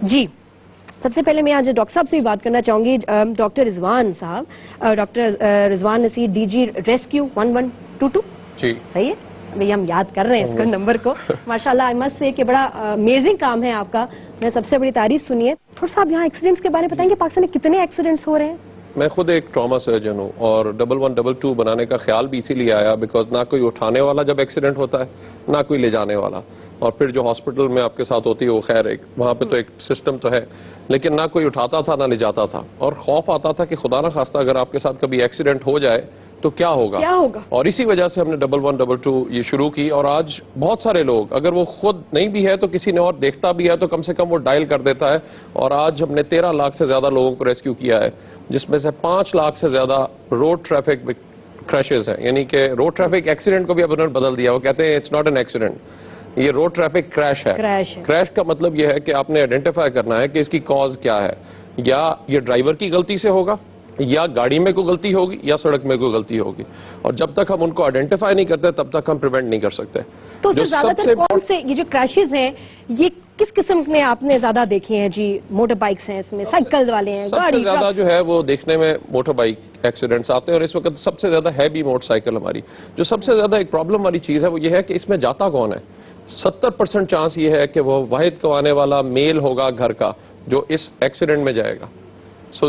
جی سب سے پہلے میں آج ڈاکٹر صاحب سے بھی بات کرنا چاہوں گی. ڈاکٹر رضوان صاحب, ڈاکٹر رضوان نصیر, ڈی جی ریسکیو 1122. جی صحیح ہے بھئی, ہم یاد کر رہے ہیں اس کو نمبر کو. ماشاءاللہ آئی مسٹ سے کہ بڑا امیزنگ کام ہے آپ کا, میں سب سے بڑی تعریف سنی ہے. تھوڑا سا آپ یہاں ایکسیڈنٹس کے بارے میں بتائیں گے, پاکستان میں کتنے ایکسیڈنٹس ہو رہے ہیں؟ میں خود ایک ٹراما سرجن ہوں اور 1122 بنانے کا خیال بھی اسی لیے آیا بیکاز نہ کوئی اٹھانے والا جب ایکسیڈنٹ ہوتا ہے نہ کوئی لے جانے والا, اور پھر جو ہاسپٹل میں آپ کے ساتھ ہوتی ہے وہ خیر ایک وہاں پہ تو ایک سسٹم تو ہے, لیکن نہ کوئی اٹھاتا تھا نہ لے جاتا تھا, اور خوف آتا تھا کہ خدا نہ خواستہ اگر آپ کے ساتھ کبھی ایکسیڈنٹ ہو جائے تو کیا ہوگا. اور اسی وجہ سے ہم نے 1122 یہ شروع کی, اور آج بہت سارے لوگ اگر وہ خود نہیں بھی ہے تو کسی نے اور دیکھتا بھی ہے تو کم سے کم وہ ڈائل کر دیتا ہے, اور آج ہم نے 13 لاکھ سے زیادہ لوگوں کو ریسکیو کیا ہے, جس میں سے 5 لاکھ سے زیادہ روڈ ٹریفک کریشز ہیں. یعنی کہ روڈ ٹریفک ایکسیڈنٹ کو بھی اب انہوں نے بدل دیا, وہ کہتے ہیں اٹس ناٹ این ایکسیڈنٹ, یہ روڈ ٹریفک کریش ہے. کریش کا مطلب یہ ہے کہ آپ نے آئیڈینٹیفائی کرنا ہے کہ اس کی کاز کیا ہے, یا یہ ڈرائیور کی غلطی سے ہوگا, یا گاڑی میں کوئی غلطی ہوگی, یا سڑک میں کوئی غلطی ہوگی, اور جب تک ہم ان کو آئیڈینٹیفائی نہیں کرتے تب تک ہم پریونٹ نہیں کر سکتے. تو زیادہ تر کون سے یہ جو کریشز ہیں یہ کس قسم میں آپ نے زیادہ دیکھے ہیں؟ جی موٹر بائکس ہیں, اس میں سائیکل والے ہیں, سب سے زیادہ جو ہے وہ دیکھنے میں موٹر بائک ایکسیڈنٹس آتے ہیں, اور اس وقت سب سے زیادہ ہیوی موٹر سائیکل ہماری. جو سب سے زیادہ ایک پرابلم والی چیز ہے وہ یہ ہے کہ اس میں جاتا کون ہے. 70% چانس یہ ہے کہ وہ واحد کمانے والا میل ہوگا گھر کا جو اس ایکسیڈنٹ میں جائے گا,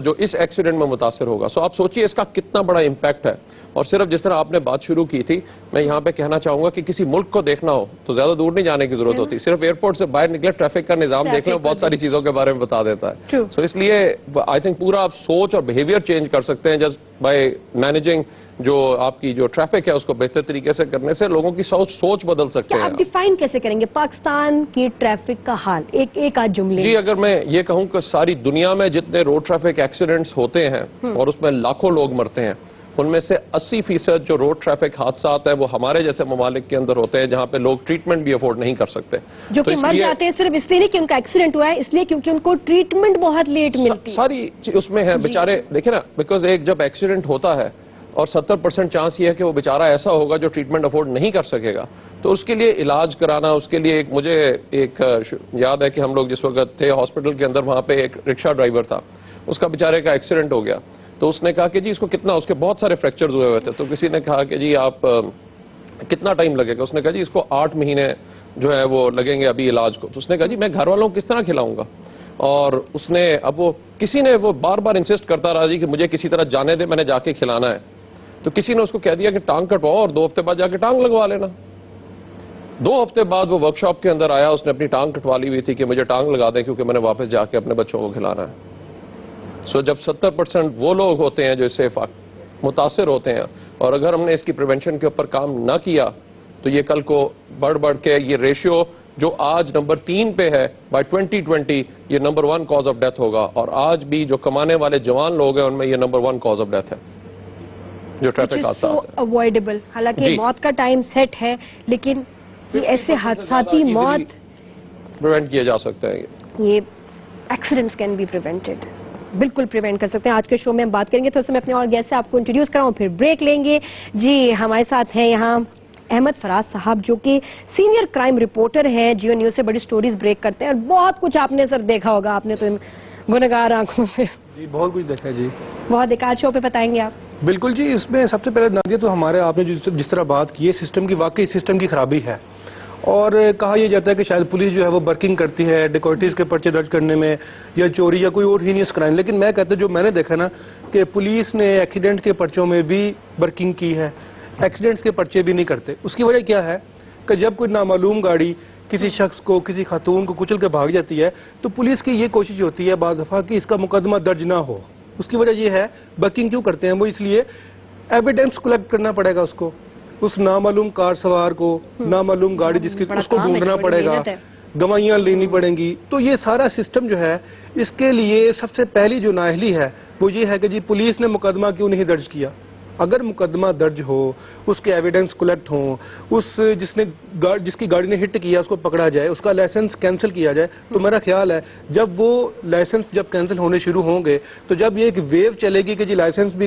جو اس ایکسیڈنٹ میں متاثر ہوگا. آپ سوچئے اس کا کتنا بڑا امپیکٹ ہے. اور صرف جس طرح آپ نے بات شروع کی تھی, میں یہاں پہ کہنا چاہوں گا کہ کسی ملک کو دیکھنا ہو تو زیادہ دور نہیں جانے کی ضرورت ہوتی, صرف ایئرپورٹ سے باہر نکلے ٹریفک کا نظام دیکھ لیں, بہت ساری چیزوں کے بارے میں بتا دیتا ہے. اس لیے آئی تھنک پورا آپ سوچ اور بیہیویئر چینج کر سکتے ہیں جسٹ بائی مینیجنگ جو آپ کی جو ٹریفک ہے اس کو بہتر طریقے سے کرنے سے لوگوں کی سوچ بدل سکتے ہیں. آپ ڈیفائن کیسے کریں گے پاکستان کی ٹریفک کا حال ایک آدھ جملے؟ جی اگر میں یہ کہوں کہ ساری دنیا میں جتنے روڈ ٹریفک ایکسیڈنٹس ہوتے ہیں اور اس میں لاکھوں لوگ مرتے ہیں, ان میں سے 80% جو روڈ ٹریفک حادثات ہیں وہ ہمارے جیسے ممالک کے اندر ہوتے ہیں جہاں پہ لوگ ٹریٹمنٹ بھی افورڈ نہیں کر سکتے. جو کہ مر جاتے ہیں صرف اس لیے نہیں کہ ان کا ایکسیڈنٹ ہوا ہے, اس لیے کیونکہ ان کو ٹریٹمنٹ بہت لیٹ ملتی ہے. ساری اس میں ہے بیچارے. دیکھیں نا, بیکاز ایک جب ایکسیڈنٹ ہوتا ہے اور 70% چانس یہ ہے کہ وہ بیچارہ ایسا ہوگا جو ٹریٹمنٹ افورڈ نہیں کر سکے گا, تو اس کے لیے علاج کرانا, اس کے لیے مجھے ایک یاد ہے کہ ہم لوگ جس وقت تھے ہاسپٹل کے اندر, وہاں پہ ایک رکشہ ڈرائیور تھا, اس کا بیچارے کا ایکسیڈنٹ ہو گیا, تو اس نے کہا کہ جی اس کو کتنا, اس کے بہت سارے فریکچرز ہوئے ہوئے تھے, تو کسی نے کہا کہ جی آپ کتنا ٹائم لگے گا. اس نے کہا جی اس کو 8 مہینے جو ہے وہ لگیں گے ابھی علاج کو. تو اس نے کہا جی میں گھر والوں کو کس طرح کھلاؤں گا, اور اس نے اب وہ کسی نے وہ بار بار انسسٹ کرتا رہا جی کہ مجھے کسی طرح جانے دے, میں نے جا کے کھلانا ہے. تو کسی نے اس کو کہہ دیا کہ ٹانگ کٹواؤ اور 2 ہفتے بعد جا کے ٹانگ لگوا لینا. 2 ہفتے بعد وہ ورک شاپ کے اندر آیا, اس نے اپنی ٹانگ کٹوا لی ہوئی تھی کہ مجھے ٹانگ لگا دیں کیونکہ میں نے واپس جا کے اپنے بچوں کو کھلانا ہے. جب 70% وہ لوگ ہوتے ہیں جو اس سے متاثر ہوتے ہیں, اور اگر ہم نے اس کی پریونشن کے اوپر کام نہ کیا تو یہ کل کو بڑھ کے یہ ریشیو جو آج نمبر 3 پہ ہے, بائی 2020 یہ نمبر 1 کاز آف ڈیتھ ہوگا. اور آج بھی جو کمانے والے جوان لوگ ہیں ان میں یہ نمبر 1 کاز آف ڈیتھ ہے جو ٹریفک حادثات ہیں. اوائڈیبل, حالانکہ موت کا ٹائم سیٹ ہے, لیکن یہ ایسے حادثاتی موت پریونٹ کیے جا سکتے ہیں. یہ ایکسیڈنٹس کین بی پریونٹڈ, بالکل پریونٹ کر سکتے ہیں. آج کے شو میں ہم بات کریں گے, تو اس میں اپنے اور گیسٹ سے آپ کو انٹروڈیوس کراؤں, پھر بریک لیں گے. جی ہمارے ساتھ ہیں یہاں احمد فراز صاحب جو کہ سینئر کرائم رپورٹر ہیں, جیو نیوز سے بڑی سٹوریز بریک کرتے ہیں, اور بہت کچھ آپ نے سر دیکھا ہوگا, آپ نے تو گنہگار آنکھوں سے جی بہت کچھ دیکھا ہے. جی بہت دیکھا, شو پہ بتائیں گے آپ؟ بالکل جی, اس میں سب سے پہلے نادیہ تو ہمارے آپ نے جس طرح بات کی ہے سسٹم کی, واقعی سسٹم کی خرابی ہے, اور کہا یہ جاتا ہے کہ شاید پولیس جو ہے وہ برکنگ کرتی ہے ڈیکورٹیز کے پرچے درج کرنے میں یا چوری یا کوئی اور ہینیس کرائم, لیکن میں کہتا ہوں جو میں نے دیکھا نا کہ پولیس نے ایکسیڈنٹ کے پرچوں میں بھی برکنگ کی ہے, ایکسیڈنٹس کے پرچے بھی نہیں کرتے. اس کی وجہ کیا ہے کہ جب کوئی نامعلوم گاڑی کسی شخص کو, کسی خاتون کو کچل کے بھاگ جاتی ہے تو پولیس کی یہ کوشش ہوتی ہے بعض دفعہ کہ اس کا مقدمہ درج نہ ہو. اس کی وجہ یہ ہے, برکنگ کیوں کرتے ہیں وہ, اس لیے ایویڈنس کلیکٹ کرنا پڑے گا اس کو, اس نامعلوم کار سوار کو, نامعلوم گاڑی جس کی, اس کو ڈھونڈنا پڑے گا, گواہیاں لینی پڑیں گی. تو یہ سارا سسٹم جو ہے اس کے لیے سب سے پہلی جو نااہلی ہے وہ یہ ہے کہ جی پولیس نے مقدمہ کیوں نہیں درج کیا. اگر مقدمہ درج ہو, اس کے ایویڈنس کلیکٹ ہوں, جس کی گاڑی نے ہٹ کیا اس کو پکڑا جائے, اس کا لائسنس کینسل کیا جائے, تو میرا خیال ہے جب وہ لائسنس جب کینسل ہونے شروع ہوں گے تو جب یہ ایک ویو چلے گی کہ جی لائسنس بھی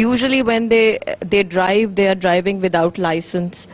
Usually when they drive, they are driving without license.